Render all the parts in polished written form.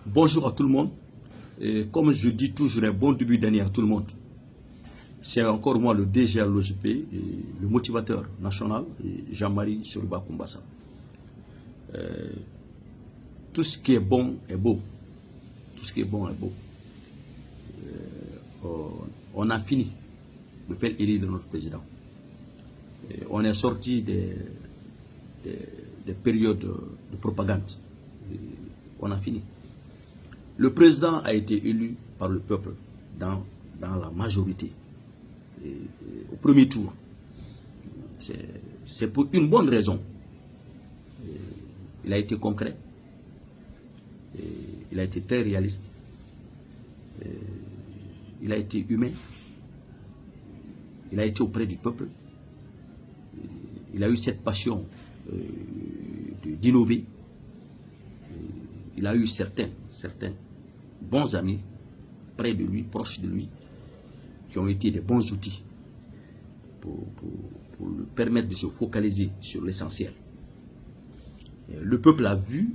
Bonjour à tout le monde. Et comme je dis toujours, un bon début d'année à tout le monde. C'est encore moi le DGLOGP, le motivateur national, Jean-Marie Soriba Koumbassa. Tout ce qui est bon est beau. Tout ce qui est bon est beau. On a fini de faire élire notre président. On est sorti des périodes de propagande. On a fini. Le président a été élu par le peuple dans la majorité. Au premier tour. C'est pour une bonne raison. Il a été concret. Il a été très réaliste. Il a été humain. Il a été auprès du peuple. Il a eu cette passion d'innover. Il a eu certains bons amis près de lui, proches de lui, qui ont été des bons outils pour lui permettre de se focaliser sur l'essentiel. Le peuple a vu,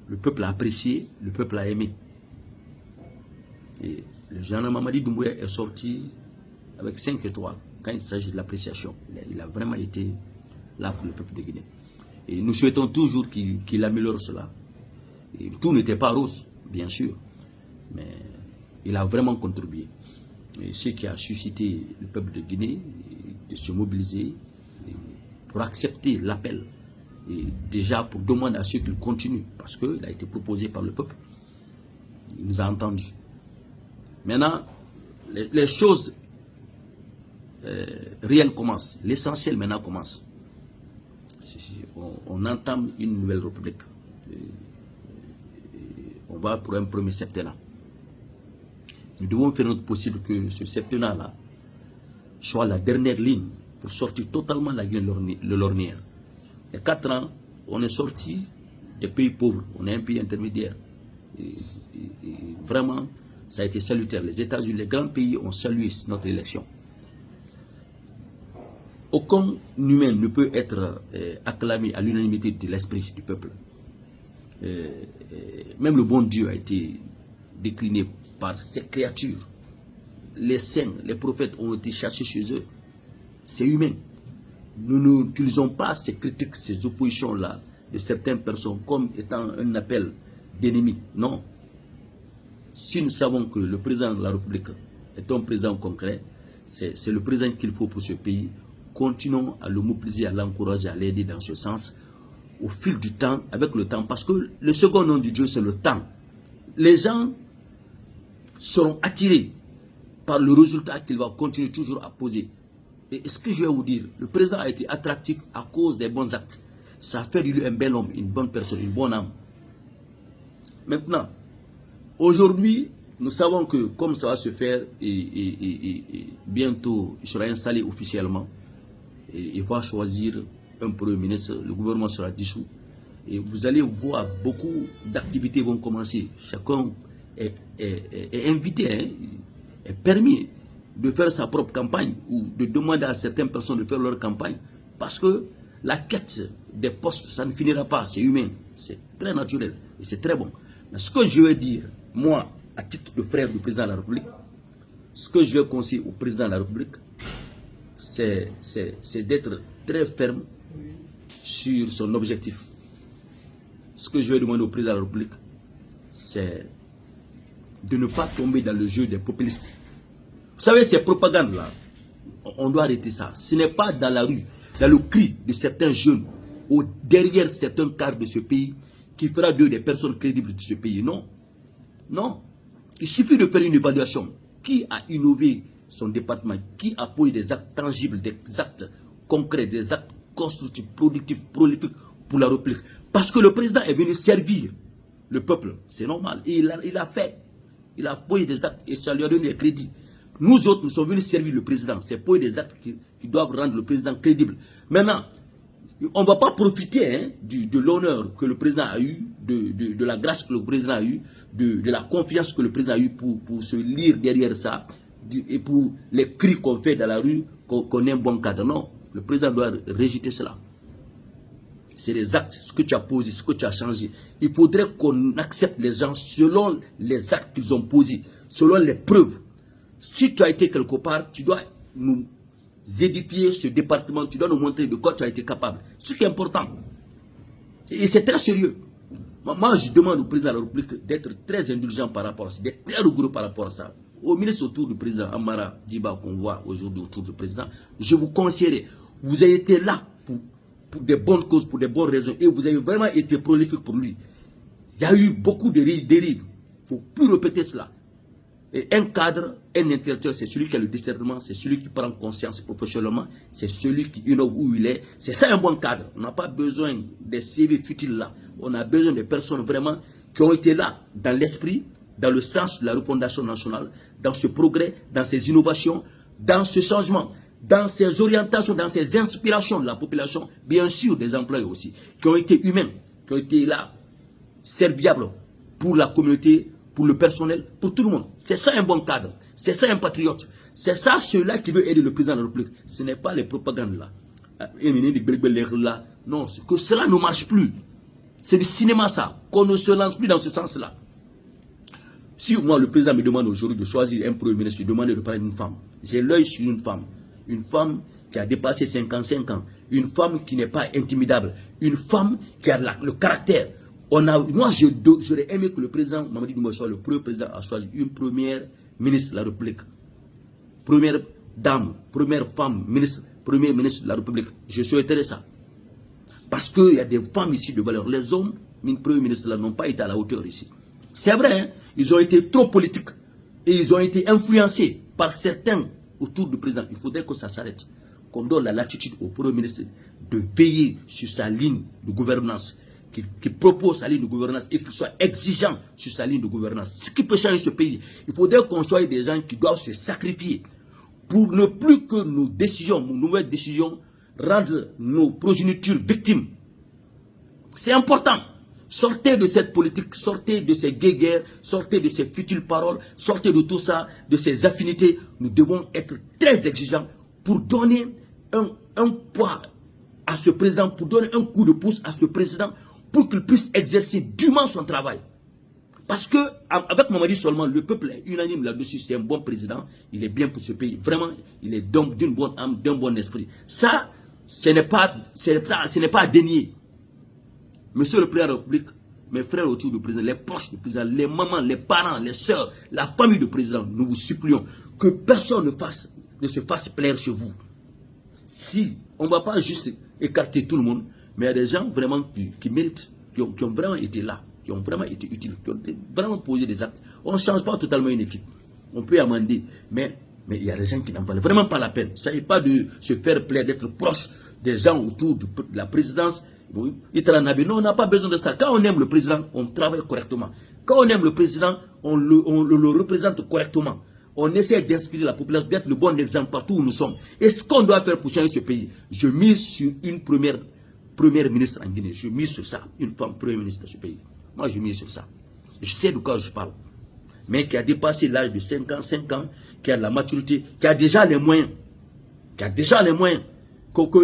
le peuple a apprécié, le peuple a aimé. Et le général Mamadi Doumbouya est sorti avec 5 étoiles quand il s'agit de l'appréciation. Il a vraiment été là pour le peuple de Guinée. Et nous souhaitons toujours qu'il améliore cela. Et tout n'était pas rose, bien sûr, mais il a vraiment contribué. Et ce qui a suscité le peuple de Guinée de se mobiliser pour accepter l'appel. Et déjà pour demander à ceux qu'il continue, parce qu'il a été proposé par le peuple. Il nous a entendus. Maintenant, les choses réelles commencent. L'essentiel maintenant commence. On entame une nouvelle république. On va pour un premier septennat. Nous devons faire notre possible que ce septennat-là soit la dernière ligne pour sortir totalement la Guinée de l'ornière. Il y a 4 ans, on est sorti des pays pauvres. On est un pays intermédiaire. Et vraiment, ça a été salutaire. Les États-Unis, les grands pays ont salué notre élection. Aucun humain ne peut être acclamé à l'unanimité de l'esprit du peuple. Même le bon Dieu a été décliné par ces créatures. Les saints, les prophètes ont été chassés chez eux. C'est humain. Nous n'utilisons pas ces critiques, ces oppositions-là de certaines personnes comme étant un appel d'ennemi. Non. Si nous savons que le président de la République est un président concret, c'est le président qu'il faut pour ce pays. Continuons à le mobiliser, à l'encourager, à l'aider dans ce sens au fil du temps, avec le temps, parce que le second nom de Dieu, c'est le temps. Les gens seront attirés par le résultat qu'il va continuer toujours à poser. Et ce que je vais vous dire, le président a été attractif à cause des bons actes. Ça fait de lui un bel homme, une bonne personne, une bonne âme. Maintenant, aujourd'hui, nous savons que comme ça va se faire, et bientôt il sera installé officiellement, et il va choisir un premier ministre, le gouvernement sera dissous. Et vous allez voir, beaucoup d'activités vont commencer. Chacun est invité, hein, est permis de faire sa propre campagne ou de demander à certaines personnes de faire leur campagne. Parce que la quête des postes, ça ne finira pas, c'est humain. C'est très naturel et c'est très bon. Mais ce que je veux dire, moi, à titre de frère du président de la République, ce que je vais conseiller au président de la République, c'est d'être très ferme sur son objectif. Ce que je vais demander au président de la République, c'est de ne pas tomber dans le jeu des populistes. Vous savez, ces propagandes-là, on doit arrêter ça. Ce n'est pas dans la rue, dans le cri de certains jeunes ou derrière certains cadres de ce pays qui fera d'eux des personnes crédibles de ce pays. Non. Non. Il suffit de faire une évaluation. Qui a innové son département? Qui a posé des actes tangibles, des actes concrets, des actes constructifs, productifs, prolifiques pour la République? Parce que le président est venu servir le peuple. C'est normal. Et il a fait. Il a posé des actes et ça lui a donné des crédits. Nous autres, nous sommes venus servir le président. C'est poser des actes qui doivent rendre le président crédible. Maintenant, on ne va pas profiter, hein, de l'honneur que le président a eu, de la grâce que le président a eu, de la confiance que le président a eu pour se lire derrière ça, et pour les cris qu'on fait dans la rue, qu'on est un bon cadre. Non, le président doit rejeter cela. c'est les actes, ce que tu as posé, ce que tu as changé. Il faudrait qu'on accepte les gens selon les actes qu'ils ont posés, selon les preuves. Si tu as été quelque part, tu dois nous édifier ce département, tu dois nous montrer de quoi tu as été capable. Ce qui est important. Et c'est très sérieux. Moi, je demande au président de la République d'être très indulgent par rapport à ça, d'être très rigoureux par rapport à ça. Au ministre autour du président Amara Djiba qu'on voit aujourd'hui autour du président, je vous conseillerais, vous avez été là pour des bonnes causes, pour des bonnes raisons, et vous avez vraiment été prolifique pour lui. Il y a eu beaucoup de dérives. Il ne faut plus répéter cela. Et un cadre, un intellectuel, c'est celui qui a le discernement, c'est celui qui prend conscience professionnellement, c'est celui qui innove où il est. C'est ça un bon cadre. On n'a pas besoin des CV futiles là. On a besoin de personnes vraiment qui ont été là, dans l'esprit, dans le sens de la refondation nationale, dans ce progrès, dans ces innovations, dans ce changement, dans ces orientations, dans ces inspirations de la population, bien sûr des employés aussi, qui ont été humains, qui ont été là, serviables pour la communauté, pour le personnel, pour tout le monde. C'est ça un bon cadre, c'est ça un patriote, c'est ça ceux-là qui veut aider le président de la République. Ce n'est pas les propagandes là. Non, que cela ne marche plus. C'est du cinéma ça, qu'on ne se lance plus dans ce sens-là. Si moi le président me demande aujourd'hui de choisir un premier ministre, je demande de prendre une femme. J'ai l'œil sur une femme qui a dépassé 55 ans, une femme qui n'est pas intimidable, une femme qui a le caractère. Moi, j'aurais aimé que le président Mamadi Doumbouya soit le premier président à choisir une première ministre de la République. Première dame, première femme, premier ministre de la République. Je souhaiterais ça. Parce qu'il y a des femmes ici de valeur. Les hommes, les premiers ministres là, n'ont pas été à la hauteur ici. C'est vrai, hein? Ils ont été trop politiques. Et ils ont été influencés par certains autour du président. Il faudrait que ça s'arrête. Qu'on donne la latitude au premier ministre de veiller sur sa ligne de gouvernance. Qu'il propose sa ligne de gouvernance et qu'il soit exigeant sur sa ligne de gouvernance. Ce qui peut changer ce pays. Il faudrait qu'on choisisse des gens qui doivent se sacrifier pour ne plus que nos décisions, nos nouvelles décisions, rendre nos progénitures victimes. C'est important. Sortez de cette politique, sortez de ces guéguerres, sortez de ces futiles paroles, sortez de tout ça, de ces affinités. Nous devons être très exigeants pour donner un poids à ce président, pour donner un coup de pouce à ce président, pour qu'il puisse exercer dûment son travail. Parce que, avec Mamadi seulement, le peuple est unanime là-dessus. C'est un bon président. Il est bien pour ce pays. Vraiment, il est d'une bonne âme, d'un bon esprit. Ça, ce n'est pas à dénier. Monsieur le président de la République, mes frères autour du président, les proches du président, les mamans, les parents, les soeurs, la famille du président, nous vous supplions que personne ne se fasse plaire chez vous. Si, on ne va pas juste écarter tout le monde, mais il y a des gens vraiment qui méritent, qui ont vraiment été là, qui ont vraiment été utiles, qui ont vraiment posé des actes. On ne change pas totalement une équipe. On peut amender, mais il y a des gens qui n'en valent vraiment pas la peine. Il ne s'agit pas de se faire plaire, d'être proche des gens autour de la présidence. Non, on n'a pas besoin de ça. Quand on aime le président, on travaille correctement. Quand on aime le président, on le représente correctement. On essaie d'inspirer la population, d'être le bon exemple partout où nous sommes. Et ce qu'on doit faire pour changer ce pays, je mise sur une première ministre en Guinée. Je mise sur ça. Une femme première ministre de ce pays. Moi, je mise sur ça. Je sais de quoi je parle. Mais qui a dépassé l'âge de 5 ans, qui a la maturité, qui a déjà les moyens. Que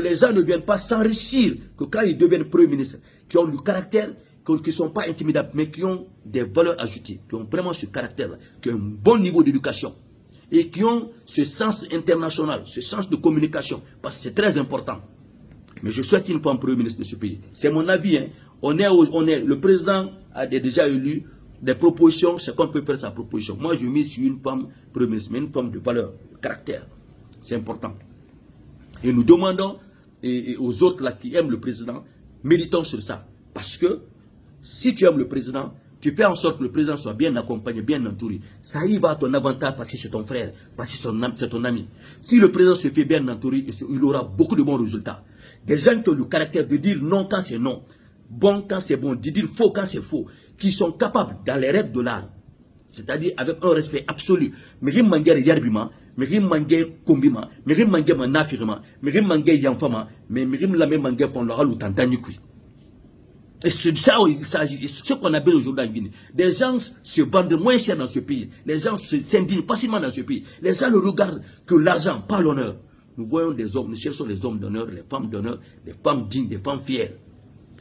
les gens ne viennent pas s'enrichir, que quand ils deviennent Premier ministre, qui ont le caractère, qui ne sont pas intimidables, mais qui ont des valeurs ajoutées, qui ont vraiment ce caractère-là, qui ont un bon niveau d'éducation, et qui ont ce sens international, ce sens de communication, parce que c'est très important. Mais je souhaite une femme Premier ministre de ce pays. C'est mon avis. Hein. Le président a déjà élu des propositions, chacun peut faire sa proposition. Moi, je mise sur une femme Premier ministre, mais une femme de valeur, de caractère. C'est important. Et nous demandons aux autres là qui aiment le président, méditons sur ça. Parce que si tu aimes le président, tu fais en sorte que le président soit bien accompagné, bien entouré. Ça y va à ton avantage parce que c'est ton frère, parce que c'est ton ami. Si le président se fait bien entouré, il aura beaucoup de bons résultats. Des gens qui ont le caractère de dire non quand c'est non, bon quand c'est bon, de dire faux quand c'est faux, qui sont capables, dans les règles de l'art, c'est-à-dire avec un respect absolu, mais qui mangent yarbima, mais qui mangent kombima, mais qui mangent manafirima, mais qui mangent yanfama, mais qui mangent qu'on leur a l'outantanikui. Et c'est ça il s'agit, c'est ce qu'on a besoin aujourd'hui en Guinée. Des gens se vendent moins cher dans ce pays. Les gens s'indignent facilement dans ce pays. Les gens ne regardent que l'argent, pas l'honneur. Nous voyons des hommes, nous cherchons les hommes d'honneur, les femmes dignes, les femmes fières.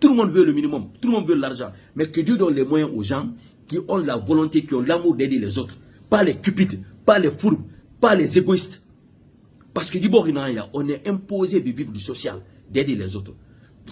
Tout le monde veut le minimum, tout le monde veut l'argent. Mais que Dieu donne les moyens aux gens qui ont la volonté, qui ont l'amour d'aider les autres. Pas les cupides, pas les fourbes, pas les égoïstes. Parce que d'abord, on est imposé de vivre du social, d'aider les autres.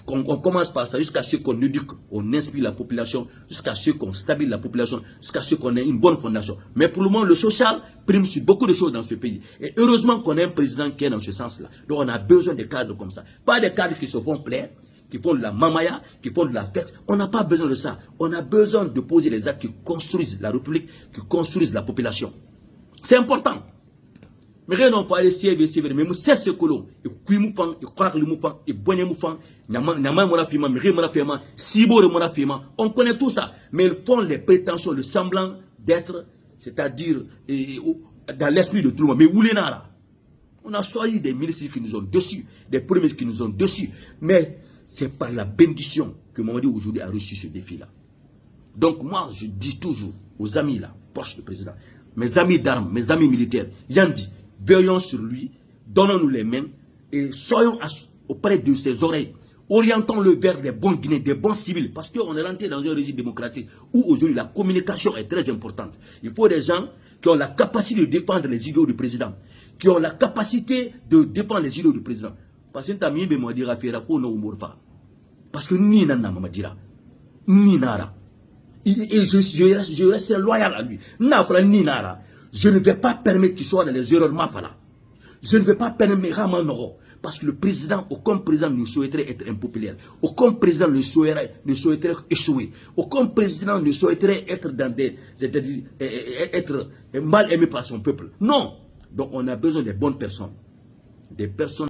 On commence par ça jusqu'à ce qu'on éduque, on inspire la population, jusqu'à ce qu'on stabilise la population, jusqu'à ce qu'on ait une bonne fondation. Mais pour le moment, le social prime sur beaucoup de choses dans ce pays. Et heureusement qu'on a un président qui est dans ce sens-là. Donc on a besoin de cadres comme ça. Pas des cadres qui se font plaire, qui font de la mamaya, qui font de la fête. On n'a pas besoin de ça. On a besoin de poser les actes qui construisent la République, qui construisent la population. C'est important. Mais rien n'ont pas laissé, mais nous c'est ce que l'on, et qui nous font, et croire que nous font, et bonne nous font, on connaît tout ça. Mais ils font les prétentions, le semblant d'être, c'est-à-dire, dans l'esprit de tout le monde. Mais où les nara? On a choisi des ministres qui nous ont dessus, des premiers ministres qui nous ont dessus. Mais c'est par la bénédiction que Mamadi aujourd'hui a reçu ce défi-là. Donc moi, je dis toujours aux amis là, proches du président, mes amis d'armes, mes amis militaires, Yandi, veillons sur lui, donnons-nous les mains et soyons auprès de ses oreilles. Orientons-le vers des bons Guinéens, des bons civils, parce qu'on est rentré dans un régime démocratique où aujourd'hui la communication est très importante. Il faut des gens qui ont la capacité de défendre les idéaux du président, qui ont la capacité de défendre les idéaux du président. Parce que parce que ni nana mamadira, ni nara. Et je reste loyal à lui. Nafra ni nara. Je ne vais pas permettre qu'il soit dans les erreurs mafala. Je ne vais pas permettre Ramanoro. Parce que le président, aucun président ne souhaiterait être impopulaire. Aucun président ne souhaiterait échouer. Aucun président ne souhaiterait être dans être mal aimé par son peuple. Non. Donc on a besoin des bonnes personnes. Des personnes